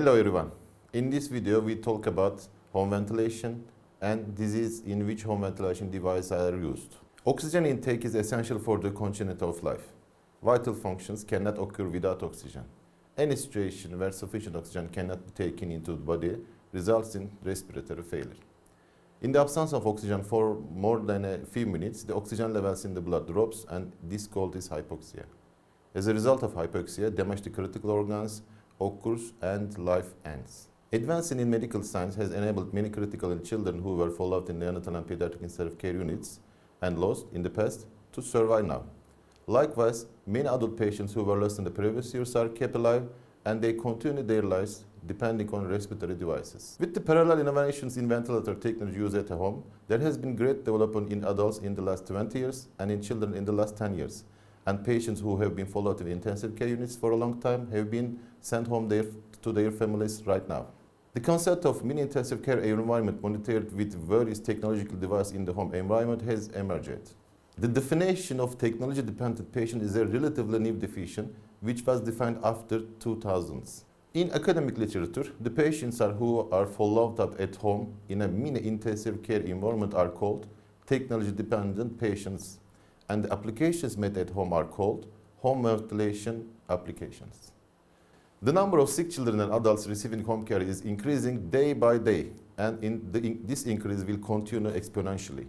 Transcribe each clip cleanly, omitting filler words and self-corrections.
Hello everyone. In this video we talk about home ventilation and disease in which home ventilation devices are used. Oxygen intake is essential for the continuity of life. Vital functions cannot occur without oxygen. Any situation where sufficient oxygen cannot be taken into the body results in respiratory failure. In the absence of oxygen for more than a few minutes, the oxygen levels in the blood drops and this called is hypoxia. As a result of hypoxia, damage to critical organs occurs and life ends. Advancing in medical science has enabled many critical ill children who were followed in neonatal and pediatric intensive care units and lost in the past to survive now. Likewise, many adult patients who were lost in the previous years are kept alive and they continue their lives depending on respiratory devices. With the parallel innovations in ventilator technology used at home, there has been great development in adults in the last 20 years and in children in the last 10 years. And patients who have been followed in intensive care units for a long time have been sent home to their families right now. The concept of mini-intensive care environment monitored with various technological devices in the home environment has emerged. The definition of technology-dependent patient is a relatively new definition which was defined after 2000s. In academic literature, the patients who are followed up at home in a mini-intensive care environment are called technology-dependent patients, and the applications made at home are called home ventilation applications. The number of sick children and adults receiving home care is increasing day by day, and this increase will continue exponentially.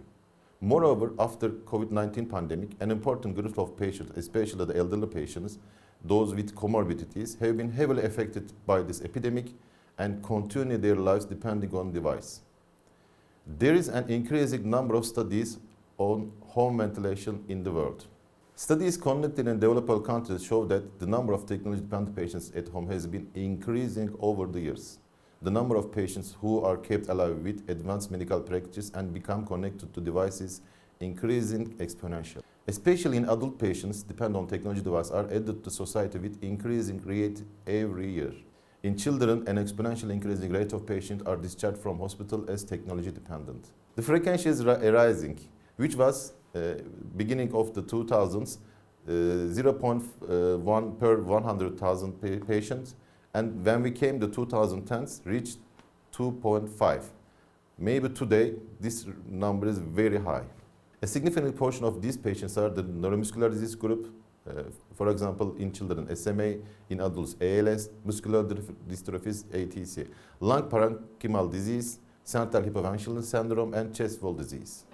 Moreover, after COVID-19 pandemic, an important group of patients, especially the elderly patients, those with comorbidities, have been heavily affected by this epidemic and continue their lives depending on device. There is an increasing number of studies on home ventilation in the world. Studies conducted in developed countries show that the number of technology-dependent patients at home has been increasing over the years. The number of patients who are kept alive with advanced medical practices and become connected to devices increasing exponentially. Especially in adult patients depend on technology devices are added to society with increasing rate every year. In children, an exponentially increasing rate of patients are discharged from hospital as technology dependent. The frequency is rising, which was beginning of the 2000s, 0.1 per 100,000 patients, and when we came to 2010s, reached 2.5. Maybe today, this number is very high. A significant portion of these patients are the neuromuscular disease group, for example, in children, SMA, in adults, ALS, muscular dystrophies, ATC, lung parenchymal disease, central hypoventilation syndrome, and chest wall disease.